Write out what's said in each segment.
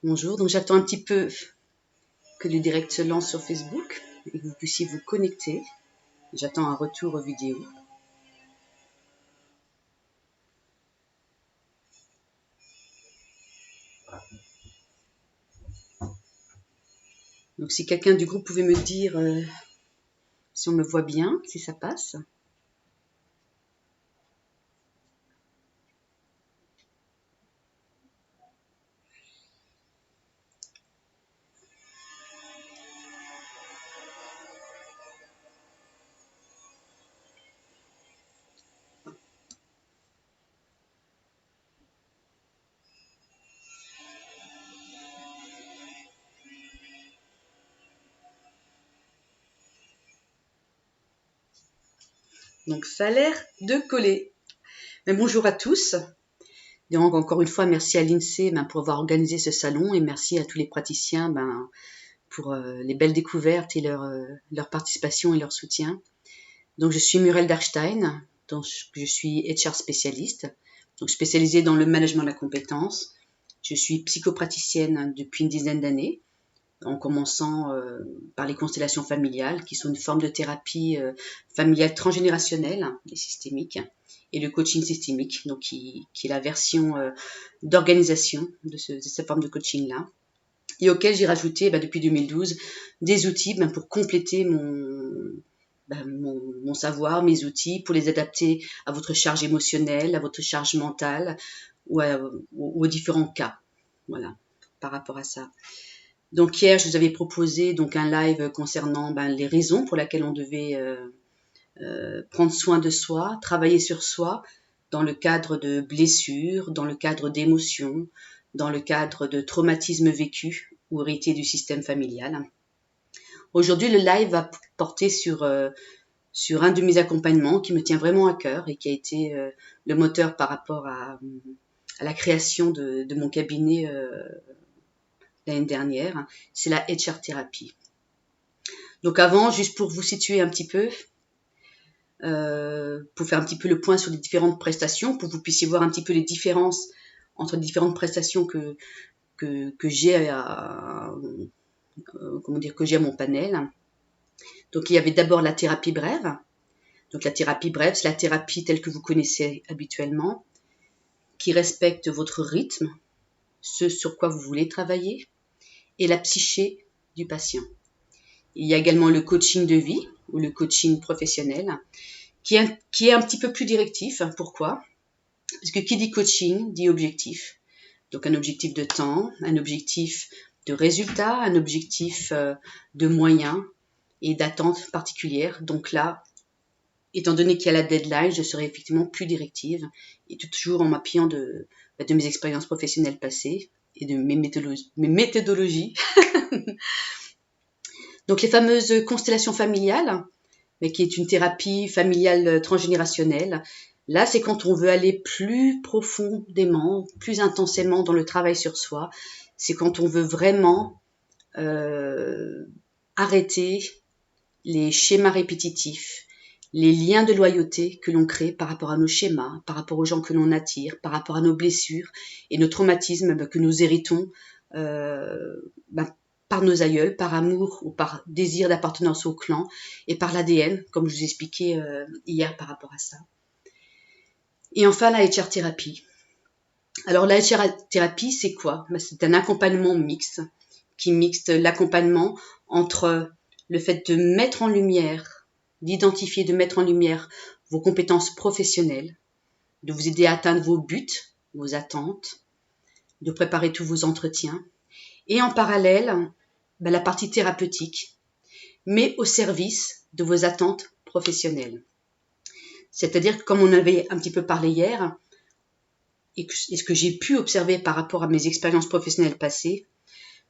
Bonjour, donc j'attends un petit peu que le direct se lance sur Facebook et que vous puissiez vous connecter. J'attends un retour vidéo. Donc si quelqu'un du groupe pouvait me dire si on me voit bien, si ça passe. Donc ça a l'air de coller. Mais bonjour à tous. Donc encore une fois, merci à l'INSEE pour avoir organisé ce salon et merci à tous les praticiens pour les belles découvertes et leur participation et leur soutien. Donc je suis Muriel Darstein, donc je suis HR spécialiste, donc spécialisée dans le management de la compétence. Je suis psychopraticienne depuis une dizaine d'années, en commençant par les constellations familiales, qui sont une forme de thérapie familiale transgénérationnelle et systémique, et le coaching systémique, donc qui est la version d'organisation de cette forme de coaching-là, et auquel j'ai rajouté depuis 2012 des outils pour compléter mon savoir, mes outils, pour les adapter à votre charge émotionnelle, à votre charge mentale ou aux différents cas. Voilà, par rapport à ça. Donc hier, je vous avais proposé donc un live concernant les raisons pour lesquelles on devait prendre soin de soi, travailler sur soi dans le cadre de blessures, dans le cadre d'émotions, dans le cadre de traumatismes vécus ou hérités du système familial. Aujourd'hui, le live va porter sur un de mes accompagnements qui me tient vraiment à cœur et qui a été le moteur par rapport à la création de mon cabinet l'année dernière. C'est la HR thérapie. Donc avant, juste pour vous situer un petit peu, pour faire un petit peu le point sur les différentes prestations, pour que vous puissiez voir un petit peu les différences entre les différentes prestations que j'ai à mon panel. Donc il y avait d'abord la thérapie brève. Donc la thérapie brève, c'est la thérapie telle que vous connaissez habituellement, qui respecte votre rythme, ce sur quoi vous voulez travailler, et la psyché du patient. Il y a également le coaching de vie ou le coaching professionnel, qui est un petit peu plus directif. Pourquoi ? Parce que qui dit coaching dit objectif. Donc un objectif de temps, un objectif de résultat, un objectif de moyens et d'attentes particulières. Donc là, étant donné qu'il y a la deadline, je serai effectivement plus directive et toujours en m'appuyant de mes expériences professionnelles passées et de mes méthodologies. Donc les fameuses constellations familiales, mais qui est une thérapie familiale transgénérationnelle. Là, c'est quand on veut aller plus profondément, plus intensément dans le travail sur soi. C'est quand on veut vraiment arrêter les schémas répétitifs, les liens de loyauté que l'on crée par rapport à nos schémas, par rapport aux gens que l'on attire, par rapport à nos blessures et nos traumatismes que nous héritons par nos aïeuls, par amour ou par désir d'appartenance au clan et par l'ADN, comme je vous expliquais hier par rapport à ça. Et enfin, la HR thérapie. Alors la HR thérapie, c'est quoi ? C'est un accompagnement mixte qui mixte l'accompagnement entre le fait de mettre en lumière, d'identifier, de mettre en lumière vos compétences professionnelles, de vous aider à atteindre vos buts, vos attentes, de préparer tous vos entretiens, et en parallèle, la partie thérapeutique, mais au service de vos attentes professionnelles. C'est-à-dire que comme on avait un petit peu parlé hier, et ce que j'ai pu observer par rapport à mes expériences professionnelles passées,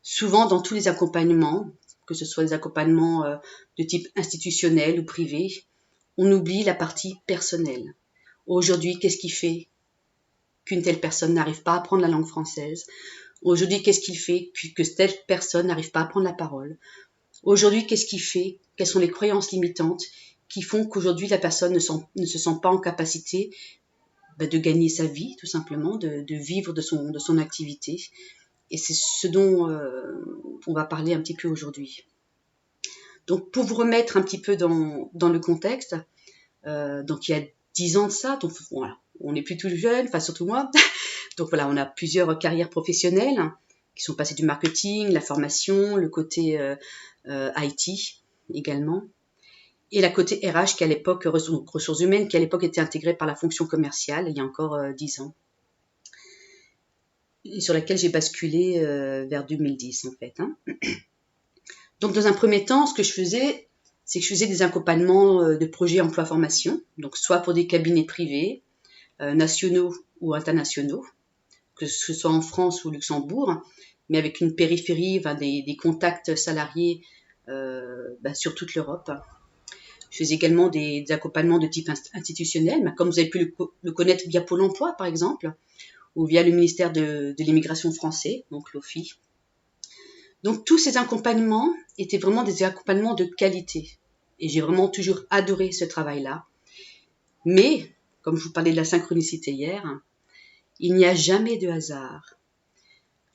souvent dans tous les accompagnements, que ce soit des accompagnements de type institutionnel ou privé, on oublie la partie personnelle. Aujourd'hui, qu'est-ce qui fait qu'une telle personne n'arrive pas à apprendre la langue française ? Aujourd'hui, qu'est-ce qui fait que telle personne n'arrive pas à prendre la parole ? Aujourd'hui, qu'est-ce qui fait? Quelles sont les croyances limitantes qui font qu'aujourd'hui la personne ne se sent pas en capacité de gagner sa vie, tout simplement, de vivre de son activité. Et c'est ce dont on va parler un petit peu aujourd'hui. Donc, pour vous remettre un petit peu dans le contexte, donc il y a 10 ans de ça, donc voilà, on n'est plus tout jeune, enfin surtout moi. Donc voilà, on a plusieurs carrières professionnelles qui sont passées du marketing, la formation, le côté IT également, et la côté RH qui à l'époque, ressources humaines, qui à l'époque était intégrée par la fonction commerciale il y a encore 10 ans, et sur laquelle j'ai basculé vers 2010 en fait. Donc dans un premier temps, ce que je faisais, c'est que je faisais des accompagnements de projets emploi-formation, donc soit pour des cabinets privés, nationaux ou internationaux, que ce soit en France ou au Luxembourg, mais avec une périphérie, des contacts salariés sur toute l'Europe. Je faisais également des accompagnements de type institutionnel, comme vous avez pu le connaître via Pôle emploi, par exemple, ou via le ministère de l'immigration français, donc l'OFI. Donc tous ces accompagnements étaient vraiment des accompagnements de qualité. Et j'ai vraiment toujours adoré ce travail-là. Mais, comme je vous parlais de la synchronicité hier, il n'y a jamais de hasard.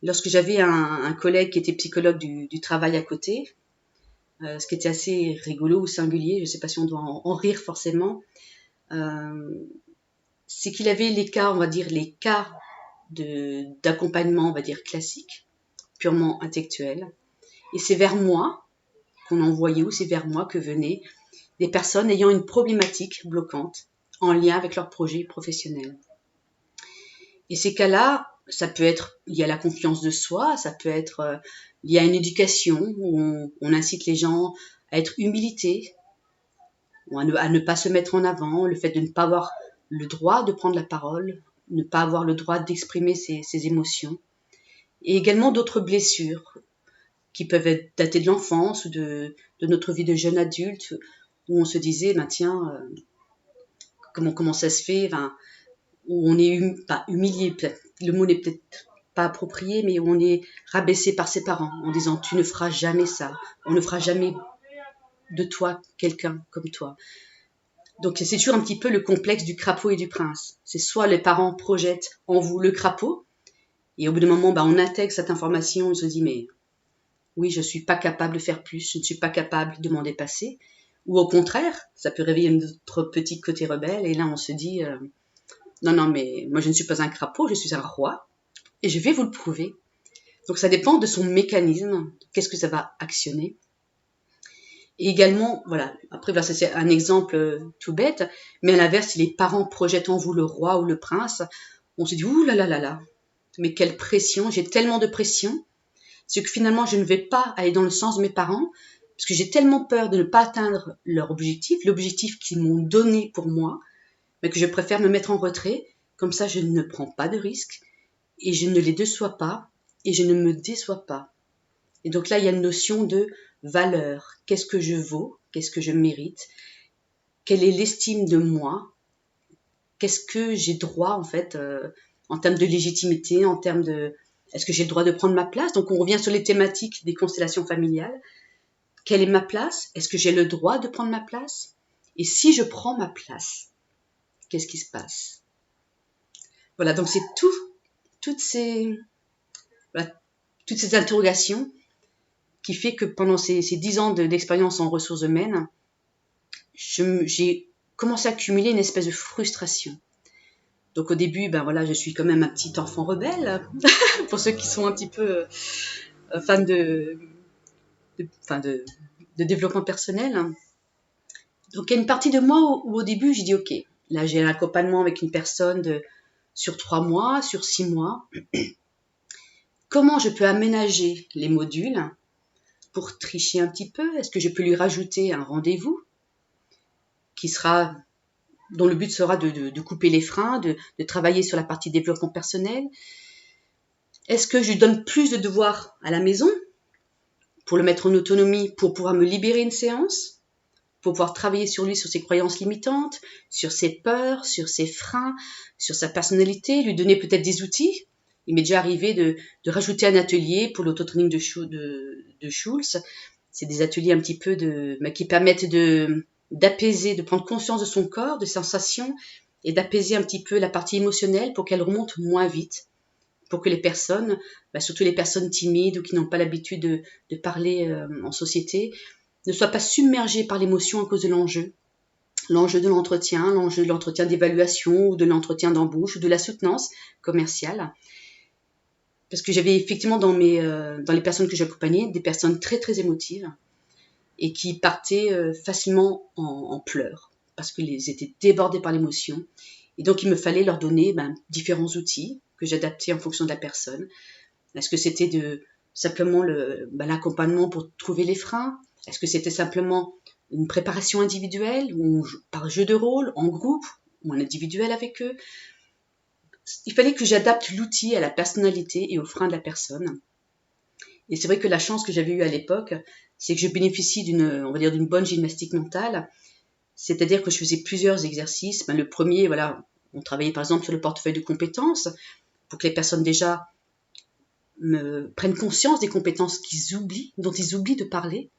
Lorsque j'avais un collègue qui était psychologue du travail à côté, ce qui était assez rigolo ou singulier, je ne sais pas si on doit en rire forcément, c'est qu'il avait les cas d'accompagnement, on va dire classique, purement intellectuel. Et c'est vers moi qu'on envoyait, ou c'est vers moi que venaient des personnes ayant une problématique bloquante en lien avec leur projet professionnel. Et ces cas-là, ça peut être lié à la confiance de soi, ça peut être lié à une éducation où on incite les gens à être humilités, ou à ne pas se mettre en avant, le fait de ne pas avoir le droit de prendre la parole, ne pas avoir le droit d'exprimer ses émotions, et également d'autres blessures qui peuvent dater de l'enfance ou de notre vie de jeune adulte, où on se disait, tiens, comment ça se fait, où on est humilié, le mot n'est peut-être pas approprié, mais où on est rabaissé par ses parents en disant tu ne feras jamais ça, on ne fera jamais de toi quelqu'un comme toi. Donc c'est toujours un petit peu le complexe du crapaud et du prince. C'est soit les parents projettent en vous le crapaud, et au bout d'un moment, on intègre cette information, on se dit mais oui, je ne suis pas capable de faire plus, je ne suis pas capable de m'en dépasser. Ou au contraire, ça peut réveiller notre petit côté rebelle, et là on se dit non, mais moi je ne suis pas un crapaud, je suis un roi, et je vais vous le prouver. Donc ça dépend de son mécanisme, qu'est-ce que ça va actionner. Et également, voilà, après ça c'est un exemple tout bête, mais à l'inverse, si les parents projettent en vous le roi ou le prince, on se dit ouh là là là là, mais quelle pression, j'ai tellement de pression, c'est que finalement je ne vais pas aller dans le sens de mes parents, parce que j'ai tellement peur de ne pas atteindre leur objectif, l'objectif qu'ils m'ont donné pour moi, mais que je préfère me mettre en retrait, comme ça je ne prends pas de risques, et je ne les déçois pas, et je ne me déçois pas. Et donc là, il y a une notion de valeur. Qu'est-ce que je vaux? Qu'est-ce que je mérite? Quelle est l'estime de moi? Qu'est-ce que j'ai droit, en fait, en termes de légitimité, en termes de... Est-ce que j'ai le droit de prendre ma place? Donc on revient sur les thématiques des constellations familiales. Quelle est ma place? Est-ce que j'ai le droit de prendre ma place? Et si je prends ma place, qu'est-ce qui se passe? Voilà, donc c'est toutes ces interrogations qui fait que pendant ces 10 ans d'expérience en ressources humaines, j'ai commencé à accumuler une espèce de frustration. Donc au début, je suis quand même un petit enfant rebelle, pour ceux qui sont un petit peu fans de développement personnel. Donc il y a une partie de moi où au début, j'ai dit ok, là j'ai un accompagnement avec une personne sur 3 mois, sur 6 mois. Comment je peux aménager les modules pour tricher un petit peu? Est-ce que je peux lui rajouter un rendez-vous dont le but sera de couper les freins, de travailler sur la partie développement personnel? Est-ce que je lui donne plus de devoirs à la maison pour le mettre en autonomie, pour pouvoir me libérer une séance, pour pouvoir travailler sur lui, sur ses croyances limitantes, sur ses peurs, sur ses freins, sur sa personnalité, lui donner peut-être des outils? Il m'est déjà arrivé de rajouter un atelier pour l'auto-training de Schulz, C'est des ateliers un petit peu qui permettent d'apaiser, de prendre conscience de son corps, de sensations, et d'apaiser un petit peu la partie émotionnelle pour qu'elle remonte moins vite, pour que les personnes, surtout les personnes timides ou qui n'ont pas l'habitude de parler en société, ne soient pas submergées par l'émotion à cause de l'enjeu de l'entretien d'évaluation ou de l'entretien d'embauche ou de la soutenance commerciale. Parce que j'avais effectivement dans les personnes que j'accompagnais des personnes très très émotives et qui partaient facilement en pleurs parce qu'ils étaient débordés par l'émotion. Et donc il me fallait leur donner différents outils que j'adaptais en fonction de la personne. Est-ce que c'était simplement l'accompagnement pour trouver les freins? Est-ce que c'était simplement une préparation individuelle ou par jeu de rôle, en groupe ou en individuel avec eux? Il fallait que j'adapte l'outil à la personnalité et aux freins de la personne. Et c'est vrai que la chance que j'avais eue à l'époque, c'est que je bénéficie d'une bonne gymnastique mentale. C'est-à-dire que je faisais plusieurs exercices. Le premier, on travaillait par exemple sur le portefeuille de compétences pour que les personnes déjà prennent conscience des compétences dont ils oublient de parler.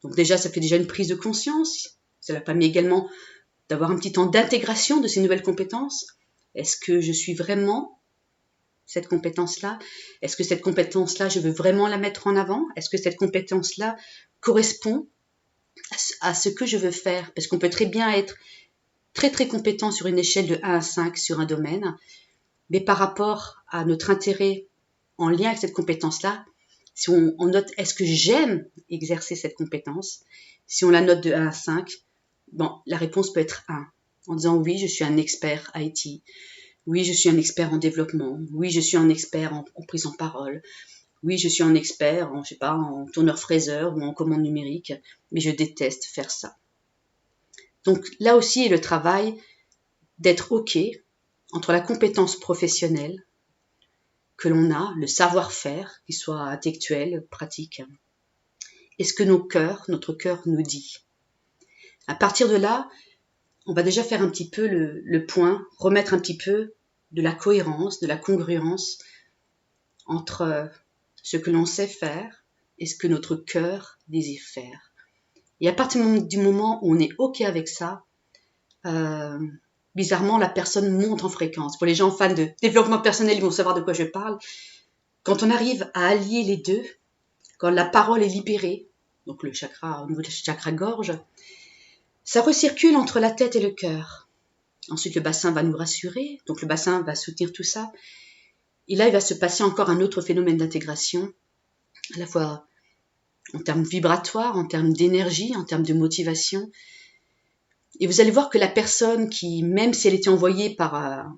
Donc déjà, ça fait déjà une prise de conscience. Cela permet également d'avoir un petit temps d'intégration de ces nouvelles compétences. Est-ce que je suis vraiment cette compétence-là? Est-ce que cette compétence-là, je veux vraiment la mettre en avant? Est-ce que cette compétence-là correspond à ce que je veux faire? Parce qu'on peut très bien être très très compétent sur une échelle de 1 à 5 sur un domaine, mais par rapport à notre intérêt en lien avec cette compétence-là, si on note est-ce que j'aime exercer cette compétence, si on la note de 1 à 5, la réponse peut être 1, en disant oui, je suis un expert IT, oui, je suis un expert en développement, oui, je suis un expert en prise en parole, oui, je suis un expert en tourneur-fraiseur ou en commande numérique, mais je déteste faire ça. Donc là aussi est le travail d'être OK entre la compétence professionnelle que l'on a, le savoir-faire, qu'il soit intellectuel, pratique, et ce que notre cœur nous dit. À partir de là, on va déjà faire un petit peu le point, remettre un petit peu de la cohérence, de la congruence entre ce que l'on sait faire et ce que notre cœur désire faire. Et à partir du moment où on est OK avec ça, bizarrement, la personne monte en fréquence. Pour les gens fans de développement personnel, ils vont savoir de quoi je parle. Quand on arrive à allier les deux, quand la parole est libérée, donc le chakra, au niveau du chakra gorge, ça recircule entre la tête et le cœur. Ensuite, le bassin va nous rassurer, donc le bassin va soutenir tout ça. Et là, il va se passer encore un autre phénomène d'intégration, à la fois en termes vibratoires, en termes d'énergie, en termes de motivation. Et vous allez voir que la personne qui, même si elle était envoyée par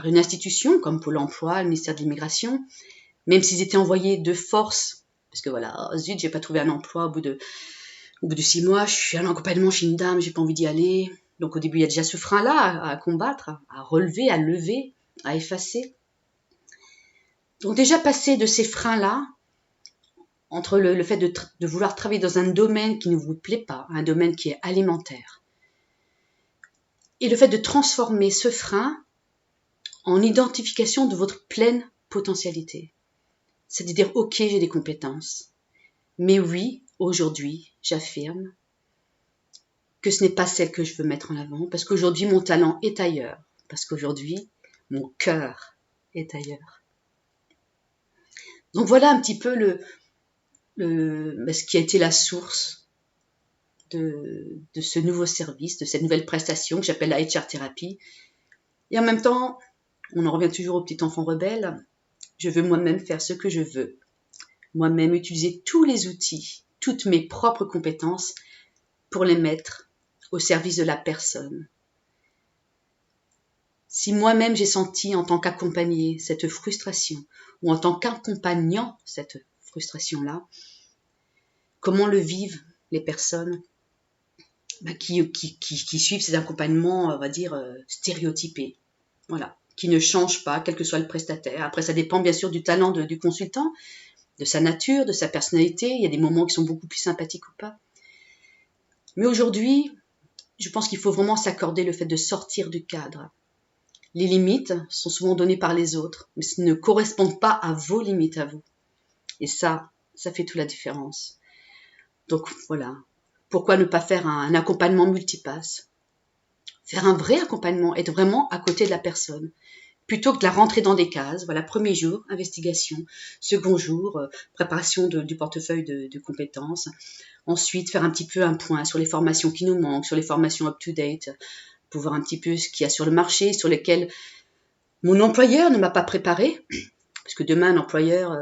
une institution comme Pôle emploi, le ministère de l'Immigration, même s'ils étaient envoyés de force, parce que zut, j'ai pas trouvé un emploi au bout de 6 mois, je suis à l'accompagnement chez une dame, j'ai pas envie d'y aller. Donc au début, il y a déjà ce frein-là à combattre, à relever, à lever, à effacer. Donc déjà passer de ces freins-là, entre le fait de vouloir travailler dans un domaine qui ne vous plaît pas, un domaine qui est alimentaire, et le fait de transformer ce frein en identification de votre pleine potentialité. C'est de dire, ok, j'ai des compétences, mais oui, aujourd'hui, j'affirme que ce n'est pas celle que je veux mettre en avant, parce qu'aujourd'hui, mon talent est ailleurs, parce qu'aujourd'hui, mon cœur est ailleurs. Donc voilà un petit peu ce qui a été la source de ce nouveau service, de cette nouvelle prestation que j'appelle la HR thérapie. Et en même temps, on en revient toujours au petit enfant rebelle, je veux moi-même faire ce que je veux, moi-même utiliser tous les outils, toutes mes propres compétences pour les mettre au service de la personne. Si moi-même j'ai senti en tant qu'accompagné cette frustration, ou en tant qu'accompagnant cette frustration-là, comment le vivent les personnes qui suivent ces accompagnements, on va dire, stéréotypés, voilà, qui ne changent pas, quel que soit le prestataire. Après, ça dépend bien sûr du talent du consultant, de sa nature, de sa personnalité. Il y a des moments qui sont beaucoup plus sympathiques ou pas. Mais aujourd'hui, je pense qu'il faut vraiment s'accorder le fait de sortir du cadre. Les limites sont souvent données par les autres, mais ce ne correspondent pas à vos limites à vous. Et ça fait toute la différence. Donc voilà, pourquoi ne pas faire un accompagnement multipasse? Faire un vrai accompagnement, être vraiment à côté de la personne, plutôt que de la rentrer dans des cases. Voilà, premier jour, investigation, second jour, préparation du portefeuille de compétences. Ensuite, faire un petit peu un point sur les formations qui nous manquent, sur les formations up-to-date, pour voir un petit peu ce qu'il y a sur le marché, sur lesquelles mon employeur ne m'a pas préparé, parce que demain, un employeur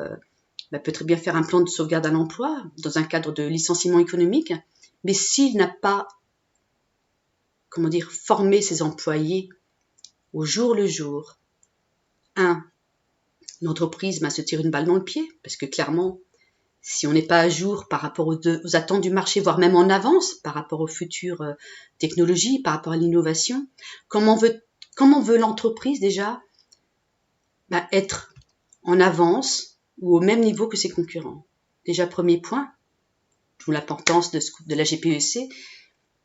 peut très bien faire un plan de sauvegarde à l'emploi dans un cadre de licenciement économique, mais s'il n'a pas, formé ses employés au jour le jour, l'entreprise se tire une balle dans le pied, parce que clairement, si on n'est pas à jour par rapport aux attentes du marché, voire même en avance par rapport aux futures technologies, par rapport à l'innovation, comment veut l'entreprise déjà être en avance ou au même niveau que ses concurrents? Déjà, premier point, d'où l'importance de la GPEC,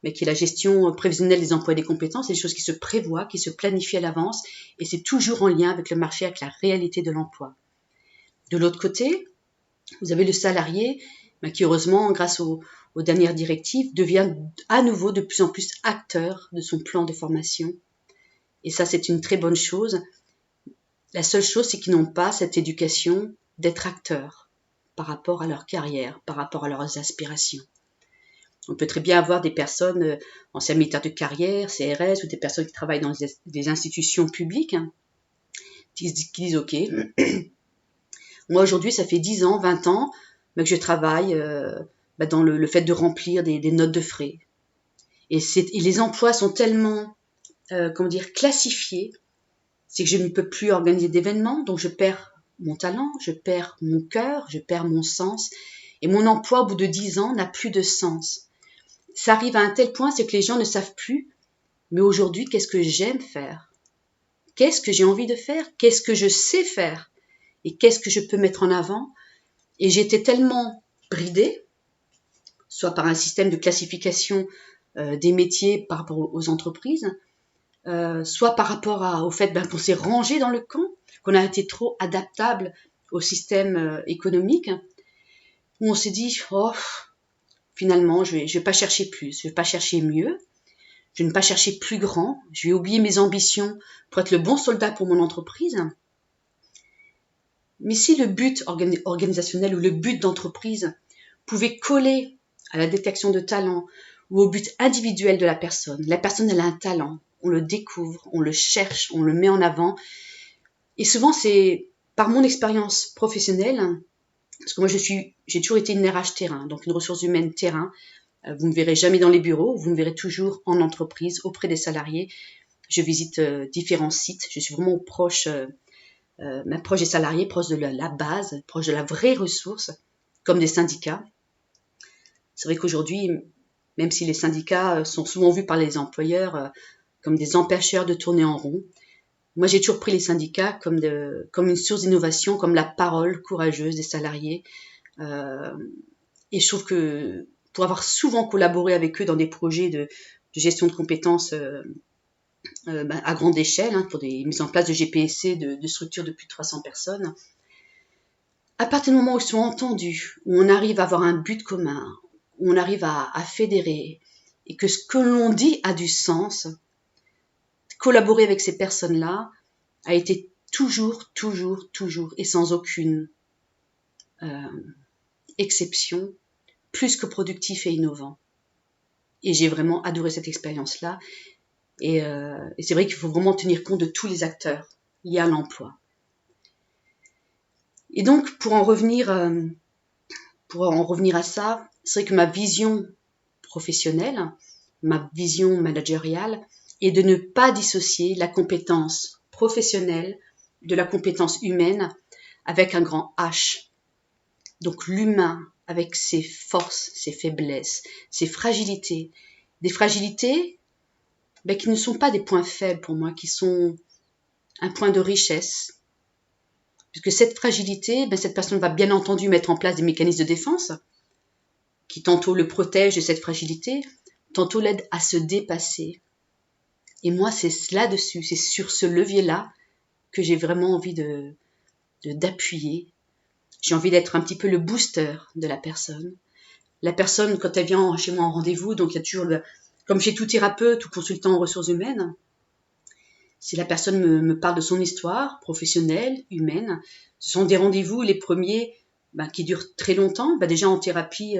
mais qui est la gestion prévisionnelle des emplois et des compétences, c'est des choses qui se prévoient, qui se planifient à l'avance, et c'est toujours en lien avec le marché, avec la réalité de l'emploi. De l'autre côté, vous avez le salarié qui, heureusement, grâce aux dernières directives, devient à nouveau de plus en plus acteur de son plan de formation. Et ça, c'est une très bonne chose. La seule chose, c'est qu'ils n'ont pas cette éducation d'être acteurs par rapport à leur carrière, par rapport à leurs aspirations. On peut très bien avoir des personnes anciens militaires de carrière, CRS, ou des personnes qui travaillent dans des institutions publiques, qui disent « Ok, moi aujourd'hui, ça fait 10 ans, 20 ans que je travaille dans le fait de remplir des notes de frais. » Et les emplois sont tellement, classifiés, c'est que je ne peux plus organiser d'événements, donc je perds mon talent, je perds mon cœur, je perds mon sens, et mon emploi au bout de 10 ans n'a plus de sens. Ça arrive à un tel point, c'est que les gens ne savent plus, mais aujourd'hui, qu'est-ce que j'aime faire? Qu'est-ce que j'ai envie de faire? Qu'est-ce que je sais faire? Et qu'est-ce que je peux mettre en avant? Et j'étais tellement bridée, soit par un système de classification des métiers par rapport aux entreprises, soit par rapport au fait qu'on s'est rangé dans le camp, qu'on a été trop adaptable au système économique, où on s'est dit, finalement, je vais pas chercher plus, je vais pas chercher mieux, je ne vais pas chercher plus grand, je vais oublier mes ambitions pour être le bon soldat pour mon entreprise. Mais si le but organisationnel ou le but d'entreprise pouvait coller à la détection de talent ou au but individuel de la personne elle a un talent, on le découvre, on le cherche, on le met en avant. Et souvent, c'est par mon expérience professionnelle, parce que moi, j'ai toujours été une RH terrain, donc une ressource humaine terrain. Vous ne me verrez jamais dans les bureaux, vous me verrez toujours en entreprise, auprès des salariés. Je visite différents sites, je suis vraiment proche des salariés, proche de la base, proche de la vraie ressource, comme des syndicats. C'est vrai qu'aujourd'hui, même si les syndicats sont souvent vus par les employeurs comme des empêcheurs de tourner en rond, moi j'ai toujours pris les syndicats comme une source d'innovation, comme la parole courageuse des salariés. Et je trouve que pour avoir souvent collaboré avec eux dans des projets de gestion de compétences à grande échelle, pour des mises en place de GPSC, de structures de plus de 300 personnes, à partir du moment où ils sont entendus, où on arrive à avoir un but commun, où on arrive à fédérer, et que ce que l'on dit a du sens, collaborer avec ces personnes-là a été toujours, et sans aucune exception, plus que productif et innovant. Et j'ai vraiment adoré cette expérience-là. Et c'est vrai qu'il faut vraiment tenir compte de tous les acteurs liés à l'emploi. Et donc, pour en revenir à ça, c'est vrai que ma vision professionnelle, ma vision managériale, est de ne pas dissocier la compétence professionnelle de la compétence humaine avec un grand H. Donc l'humain avec ses forces, ses faiblesses, ses fragilités. Des fragilités qui ne sont pas des points faibles pour moi, qui sont un point de richesse. Puisque cette fragilité, cette personne va bien entendu mettre en place des mécanismes de défense qui tantôt le protègent de cette fragilité, tantôt l'aident à se dépasser. Et moi, c'est là-dessus, c'est sur ce levier-là que j'ai vraiment envie d'appuyer. J'ai envie d'être un petit peu le booster de la personne, la personne, quand elle vient chez moi en rendez-vous, donc il y a toujours, comme chez tout thérapeute ou consultant en ressources humaines, si la personne me parle de son histoire professionnelle, humaine, ce sont des rendez-vous, les premiers, qui durent très longtemps. Déjà en thérapie,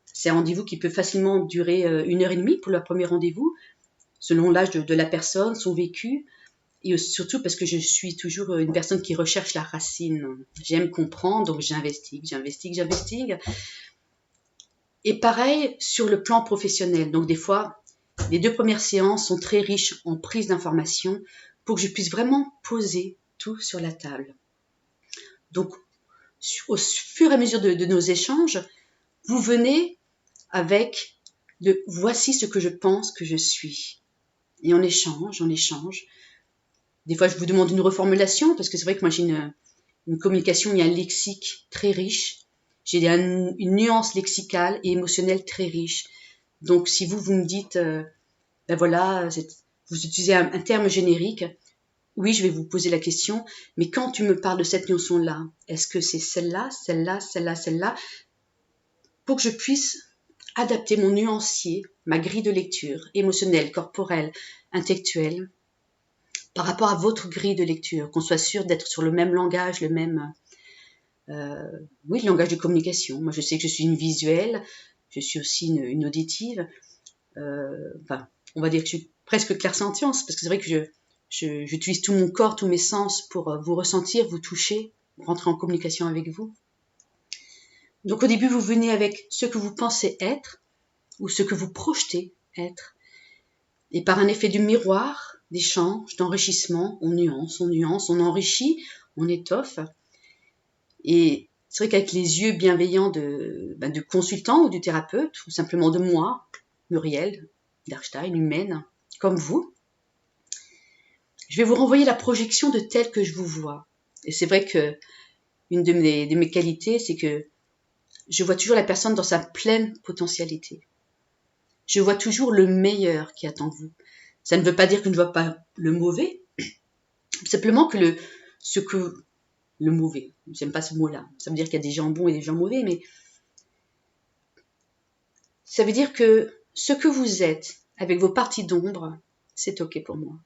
c'est un rendez-vous qui peut facilement durer 1h30 pour le premier rendez-vous, selon l'âge de la personne, son vécu, et surtout parce que je suis toujours une personne qui recherche la racine. J'aime comprendre, donc j'investigue. Et pareil sur le plan professionnel. Donc des fois, les 2 premières séances sont très riches en prise d'informations pour que je puisse vraiment poser tout sur la table. Donc, au fur et à mesure de nos échanges, vous venez avec voici ce que je pense que je suis. Et on échange. Des fois, je vous demande une reformulation, parce que c'est vrai que moi, j'ai une communication, il y a un lexique très riche. J'ai une nuance lexicale et émotionnelle très riche. Donc, si vous me dites, voilà, vous utilisez un terme générique, oui, je vais vous poser la question, mais quand tu me parles de cette notion-là, est-ce que c'est celle-là, pour que je puisse adapter mon nuancier, ma grille de lecture, émotionnelle, corporelle, intellectuelle, par rapport à votre grille de lecture, qu'on soit sûr d'être sur le même langage, le langage de communication. Moi, je sais que je suis une visuelle, je suis aussi une auditive. On va dire que je suis presque clairsentience, parce que c'est vrai que j'utilise tout mon corps, tous mes sens pour vous ressentir, vous toucher, rentrer en communication avec vous. Donc au début, vous venez avec ce que vous pensez être, ou ce que vous projetez être. Et par un effet du miroir, d'échange, d'enrichissement, on nuance, on enrichit, on étoffe. Et c'est vrai qu'avec les yeux bienveillants du consultant ou du thérapeute, ou simplement de moi, Muriel, Darstein, humaine, comme vous, je vais vous renvoyer la projection de tel que je vous vois. Et c'est vrai que une de mes qualités, c'est que je vois toujours la personne dans sa pleine potentialité. Je vois toujours le meilleur qui attend vous. Ça ne veut pas dire que je ne vois pas le mauvais, simplement que le mauvais, j'aime pas ce mot-là, ça veut dire qu'il y a des gens bons et des gens mauvais, mais ça veut dire que ce que vous êtes, avec vos parties d'ombre, c'est ok pour moi.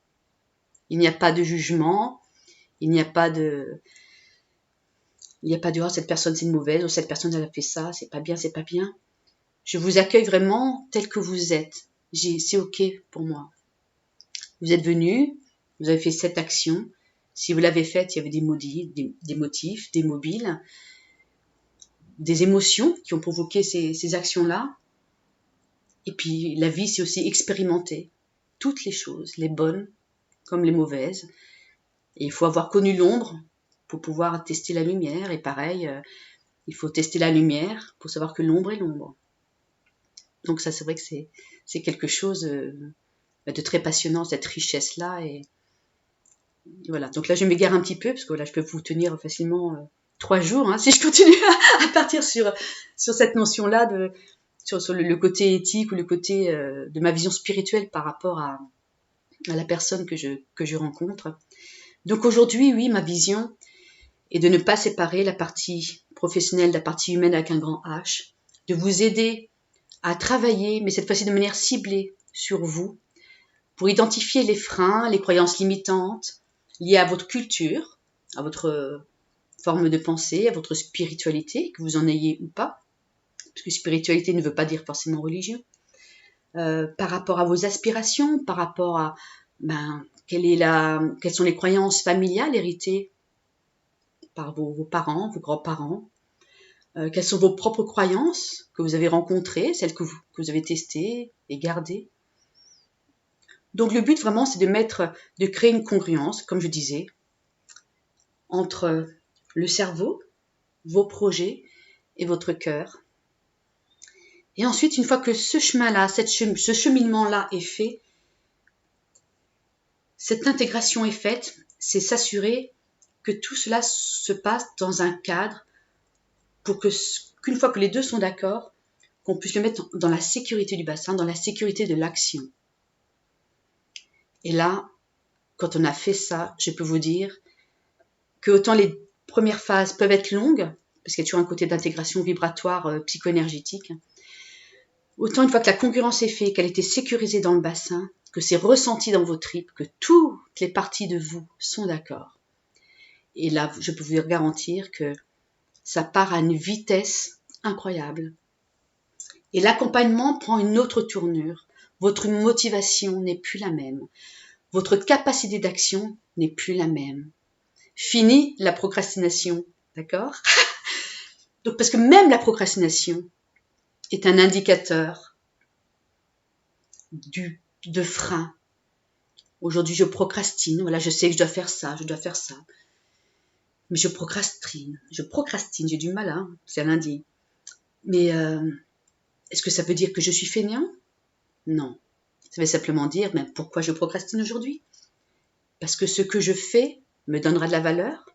Il n'y a pas de jugement, il n'y a pas de cette personne c'est une mauvaise, ou cette personne elle a fait ça, c'est pas bien. Je vous accueille vraiment tel que vous êtes. C'est ok pour moi. Vous êtes venu, vous avez fait cette action. Si vous l'avez faite, il y avait des motifs, des mobiles, des émotions qui ont provoqué ces actions-là. Et puis la vie, c'est aussi expérimenter toutes les choses, les bonnes comme les mauvaises. Et il faut avoir connu l'ombre pour pouvoir tester la lumière. Et pareil, il faut tester la lumière pour savoir que l'ombre est l'ombre. Donc ça, c'est vrai que c'est quelque chose de très passionnant, cette richesse-là. Et voilà. Donc là, je m'égare un petit peu, parce que là, je peux vous tenir facilement 3 jours, si je continue à partir sur cette notion-là, sur le côté éthique ou le côté de ma vision spirituelle par rapport à la personne que je rencontre. Donc aujourd'hui, oui, ma vision est de ne pas séparer la partie professionnelle de la partie humaine avec un grand H, de vous aider à travailler, mais cette fois-ci de manière ciblée sur vous, pour identifier les freins, les croyances limitantes liées à votre culture, à votre forme de pensée, à votre spiritualité, que vous en ayez ou pas, parce que spiritualité ne veut pas dire forcément religion, par rapport à vos aspirations, par rapport à quelles sont les croyances familiales héritées par vos parents, vos grands-parents, quelles sont vos propres croyances que vous avez rencontrées, celles que vous avez testées et gardées. Donc le but vraiment, c'est de créer une congruence, comme je disais, entre le cerveau, vos projets et votre cœur. Et ensuite, une fois que ce chemin-là, ce cheminement-là est fait, cette intégration est faite, c'est s'assurer que tout cela se passe dans un cadre pour qu'une fois que les deux sont d'accord, qu'on puisse le mettre dans la sécurité du bassin, dans la sécurité de l'action. Et là, quand on a fait ça, je peux vous dire que autant les premières phases peuvent être longues, parce qu'il y a toujours un côté d'intégration vibratoire psycho-énergétique, Autant une fois que la congruence est faite, qu'elle était sécurisée dans le bassin, que c'est ressenti dans vos tripes, que toutes les parties de vous sont d'accord. Et là, je peux vous garantir que ça part à une vitesse incroyable. Et l'accompagnement prend une autre tournure. Votre motivation n'est plus la même. Votre capacité d'action n'est plus la même. Fini la procrastination, d'accord? Donc, parce que même la procrastination est un indicateur de frein. Aujourd'hui, je procrastine. Voilà, je sais que je dois faire ça, je dois faire ça. Mais je procrastine, j'ai du mal, hein, c'est lundi. Mais est-ce que ça veut dire que je suis fainéant? Non. Ça veut simplement dire, mais pourquoi je procrastine aujourd'hui? Parce que ce que je fais me donnera de la valeur.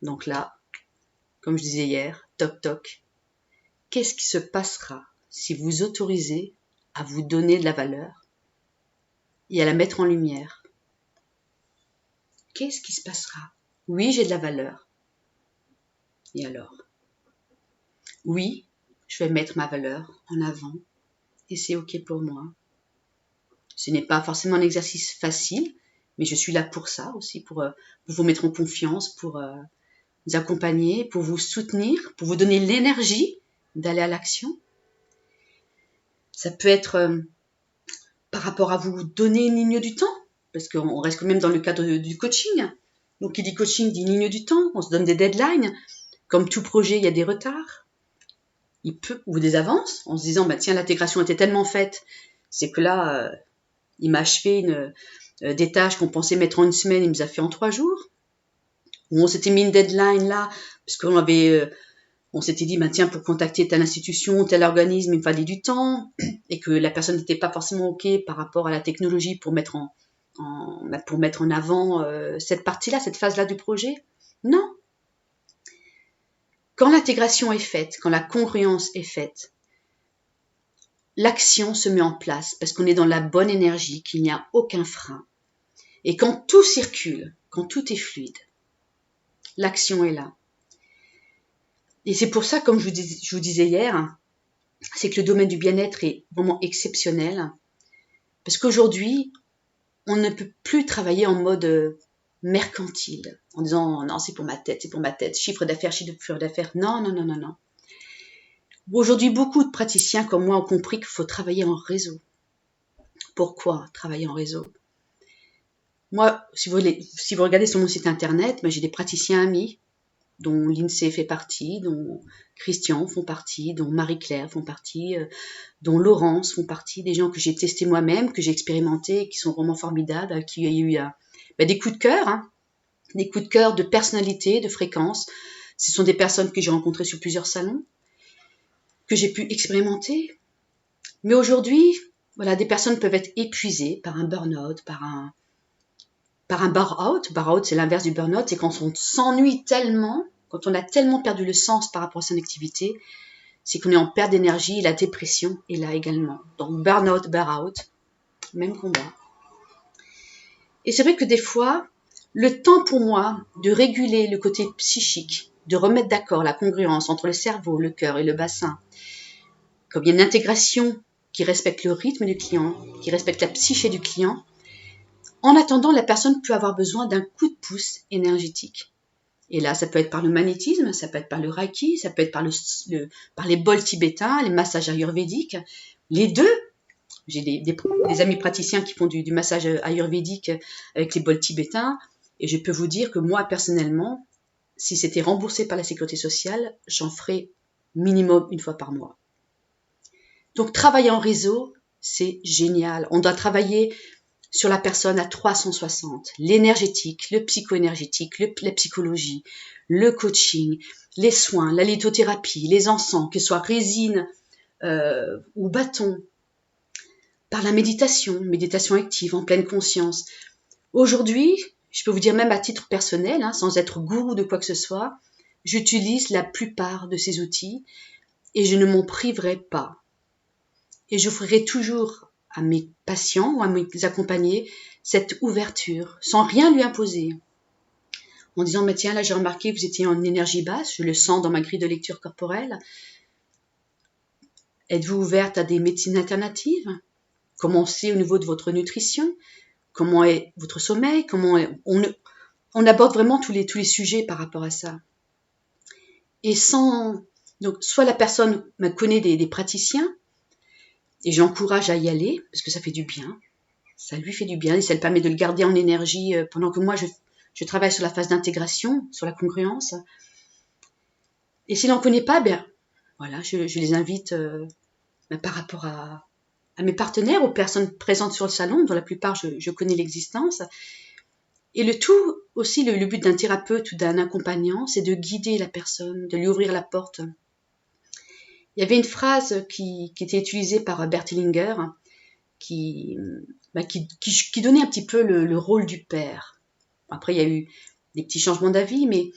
Donc là, comme je disais hier, toc toc, qu'est-ce qui se passera si vous autorisez à vous donner de la valeur et à la mettre en lumière? Qu'est-ce qui se passera? Oui, j'ai de la valeur. Et alors? Oui, je vais mettre ma valeur en avant et c'est ok pour moi. Ce n'est pas forcément un exercice facile, mais je suis là pour ça aussi, pour vous mettre en confiance, pour vous accompagner, pour vous soutenir, pour vous donner l'énergie d'aller à l'action. Ça peut être par rapport à vous donner une ligne du temps, parce qu'on reste quand même dans le cadre du coaching. Donc, qui dit coaching dit ligne du temps, on se donne des deadlines. Comme tout projet, il y a des retards, ou des avances, en se disant, bah, tiens, l'intégration était tellement faite, c'est que là, il m'a achevé des tâches qu'on pensait mettre en une semaine, il nous a fait en 3 jours. Ou on s'était mis une deadline là, parce qu'on avait... on s'était dit, bah, tiens, pour contacter telle institution, tel organisme, il me fallait du temps, et que la personne n'était pas forcément OK par rapport à la technologie pour mettre en avant cette partie-là, cette phase-là du projet. Non. Quand l'intégration est faite, quand la congruence est faite, l'action se met en place parce qu'on est dans la bonne énergie, qu'il n'y a aucun frein. Et quand tout circule, quand tout est fluide, l'action est là. Et c'est pour ça, comme je vous disais hier, c'est que le domaine du bien-être est vraiment exceptionnel. Parce qu'aujourd'hui, on ne peut plus travailler en mode mercantile, en disant non, c'est pour ma tête, chiffre d'affaires. Non, non, non, non, non. Aujourd'hui, beaucoup de praticiens comme moi ont compris qu'il faut travailler en réseau. Pourquoi travailler en réseau? Moi, si vous regardez sur mon site internet, j'ai des praticiens amis, dont l'INSEE fait partie, dont Christian font partie, dont Marie-Claire font partie, dont Laurence font partie, des gens que j'ai testés moi-même, que j'ai expérimentés, qui sont vraiment formidables, avec qui il y a eu des coups de cœur, des coups de cœur de personnalité, de fréquence. Ce sont des personnes que j'ai rencontrées sur plusieurs salons, que j'ai pu expérimenter. Mais aujourd'hui, voilà, des personnes peuvent être épuisées par un burn-out, par un bar-out. Bar-out, c'est l'inverse du burn-out, c'est quand on s'ennuie tellement, quand on a tellement perdu le sens par rapport à son activité, c'est qu'on est en perte d'énergie, la dépression est là également. Donc burn-out, bar-out, même combat. Et c'est vrai que des fois, le temps pour moi de réguler le côté psychique, de remettre d'accord la congruence entre le cerveau, le cœur et le bassin, comme il y a une intégration qui respecte le rythme du client, qui respecte la psyché du client, en attendant, la personne peut avoir besoin d'un coup de pouce énergétique. Et là, ça peut être par le magnétisme, ça peut être par le reiki, ça peut être par les bols tibétains, les massages ayurvédiques. Les deux. J'ai des amis praticiens qui font du massage ayurvédique avec les bols tibétains. Et je peux vous dire que moi, personnellement, si c'était remboursé par la sécurité sociale, j'en ferais minimum une fois par mois. Donc, travailler en réseau, c'est génial. On doit travailler sur la personne à 360, l'énergétique, le psycho-énergétique, la psychologie, le coaching, les soins, la lithothérapie, les encens, que ce soit résine ou bâton, par la méditation active, en pleine conscience. Aujourd'hui, je peux vous dire même à titre personnel, sans être gourou de quoi que ce soit, j'utilise la plupart de ces outils et je ne m'en priverai pas. Et j'offrirai toujours à mes patients ou à mes accompagnés cette ouverture, sans rien lui imposer. En disant, mais tiens, là j'ai remarqué que vous étiez en énergie basse, je le sens dans ma grille de lecture corporelle. Êtes-vous ouverte à des médecines alternatives? Comment c'est au niveau de votre nutrition? Comment est votre sommeil? On aborde vraiment tous les sujets par rapport à ça. Et donc, soit la personne connaît des praticiens, et j'encourage à y aller, parce que ça fait du bien. Ça lui fait du bien, et ça le permet de le garder en énergie pendant que moi, je travaille sur la phase d'intégration, sur la congruence. Et s'il n'en connaît pas, voilà, je les invite par rapport à mes partenaires, aux personnes présentes sur le salon, dont la plupart je connais l'existence. Et le tout aussi, le but d'un thérapeute ou d'un accompagnant, c'est de guider la personne, de lui ouvrir la porte. Il y avait une phrase qui était utilisée par Bert Hellinger, qui donnait un petit peu le rôle du père. Après, il y a eu des petits changements d'avis, mais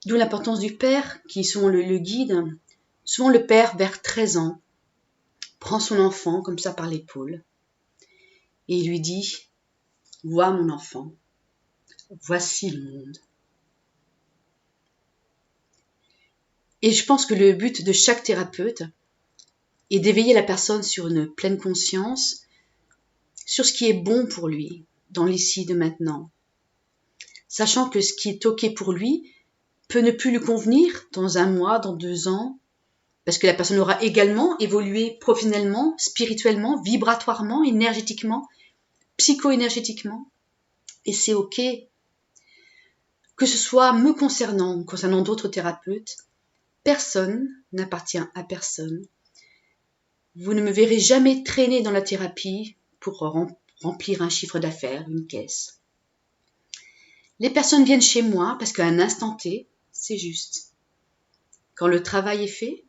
d'où l'importance du père, qui sont le guide. Souvent, le père, vers 13 ans, prend son enfant comme ça par l'épaule et il lui dit « Vois mon enfant, voici le monde ». Et je pense que le but de chaque thérapeute est d'éveiller la personne sur une pleine conscience, sur ce qui est bon pour lui, dans l'ici de maintenant. Sachant que ce qui est OK pour lui peut ne plus lui convenir dans 1 mois, dans 2 ans, parce que la personne aura également évolué professionnellement, spirituellement, vibratoirement, énergétiquement, psycho-énergétiquement. Et c'est OK. Que ce soit me concernant d'autres thérapeutes, personne n'appartient à personne. Vous ne me verrez jamais traîner dans la thérapie pour remplir un chiffre d'affaires, une caisse. Les personnes viennent chez moi parce qu'à un instant T, c'est juste. Quand le travail est fait,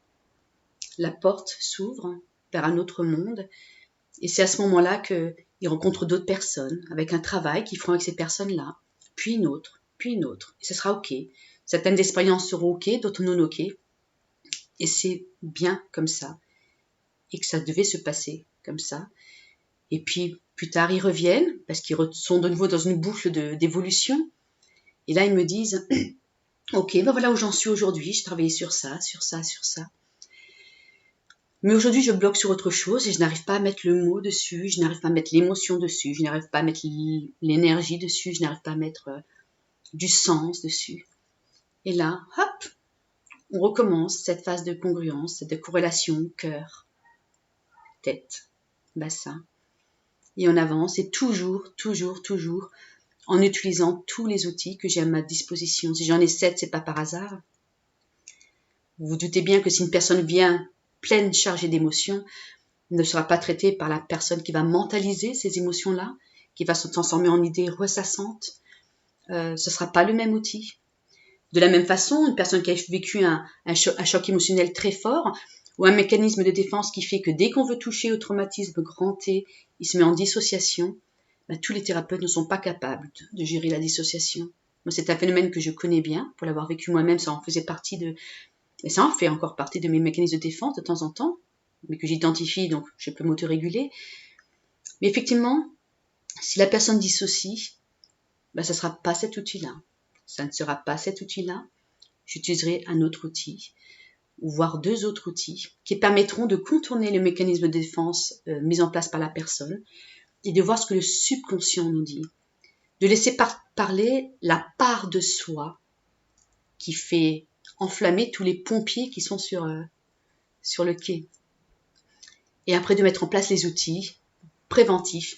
la porte s'ouvre vers un autre monde et c'est à ce moment-là qu'ils rencontrent d'autres personnes avec un travail qu'ils feront avec ces personnes-là, puis une autre, puis une autre. Et ce sera OK. Certaines expériences seront OK, d'autres non OK. Et c'est bien comme ça. Et que ça devait se passer comme ça. Et puis, plus tard, ils reviennent parce qu'ils sont de nouveau dans une boucle d'évolution. Et là, ils me disent « Ok, voilà où j'en suis aujourd'hui. Je travaillais sur ça, sur ça, sur ça. Mais aujourd'hui, je bloque sur autre chose et je n'arrive pas à mettre le mot dessus, je n'arrive pas à mettre l'émotion dessus, je n'arrive pas à mettre l'énergie dessus, je n'arrive pas à mettre du sens dessus. » Et là, hop, on recommence cette phase de congruence, de corrélation, cœur, tête, bassin. Et on avance et toujours en utilisant tous les outils que j'ai à ma disposition. Si j'en ai 7, c'est pas par hasard. Vous vous doutez bien que si une personne vient pleine, chargée d'émotions, ne sera pas traitée par la personne qui va mentaliser ces émotions-là, qui va se transformer en idées ressassantes. Ce sera pas le même outil. De la même façon, une personne qui a vécu un choc émotionnel très fort ou un mécanisme de défense qui fait que dès qu'on veut toucher au traumatisme grand T, il se met en dissociation, tous les thérapeutes ne sont pas capables de gérer la dissociation. Moi, c'est un phénomène que je connais bien, pour l'avoir vécu moi-même, ça en faisait partie et ça en fait encore partie de mes mécanismes de défense de temps en temps, mais que j'identifie, donc je peux m'autoréguler. Mais effectivement, si la personne dissocie, ça ne sera pas cet outil-là. Ça ne sera pas cet outil-là. J'utiliserai un autre outil, ou voire 2 autres outils, qui permettront de contourner le mécanisme de défense mis en place par la personne et de voir ce que le subconscient nous dit. De laisser parler la part de soi qui fait enflammer tous les pompiers qui sont sur le quai. Et après de mettre en place les outils préventifs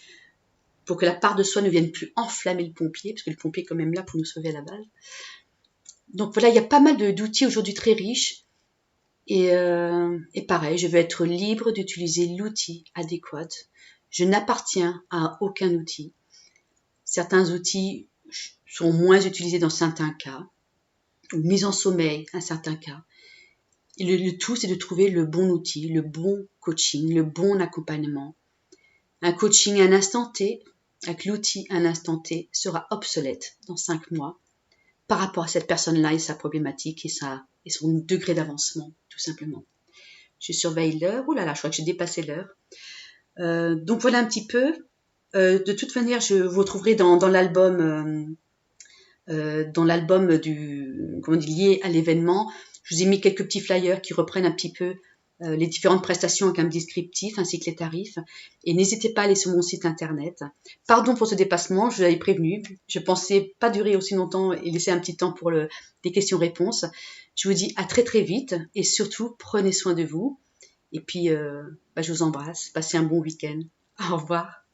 pour que la part de soi ne vienne plus enflammer le pompier, parce que le pompier est quand même là pour nous sauver à la base. Donc voilà, il y a pas mal d'outils aujourd'hui très riches. Et pareil, je veux être libre d'utiliser l'outil adéquat. Je n'appartiens à aucun outil. Certains outils sont moins utilisés dans certains cas, ou mis en sommeil dans certains cas. Et le tout, c'est de trouver le bon outil, le bon coaching, le bon accompagnement. Un coaching à un instant T, avec l'outil à un instant T, sera obsolète dans 5 mois par rapport à cette personne-là et sa problématique et son degré d'avancement, tout simplement. Je surveille l'heure. Ouh là là, je crois que j'ai dépassé l'heure. Donc voilà un petit peu. De toute manière, je vous retrouverai dans l'album lié à l'événement. Je vous ai mis quelques petits flyers qui reprennent un petit peu les différentes prestations avec un descriptif ainsi que les tarifs. Et n'hésitez pas à aller sur mon site internet. Pardon pour ce dépassement, je l'avais prévenu. Je pensais pas durer aussi longtemps et laisser un petit temps pour des questions-réponses. Je vous dis à très très vite et surtout prenez soin de vous. Et puis je vous embrasse. Passez un bon week-end. Au revoir.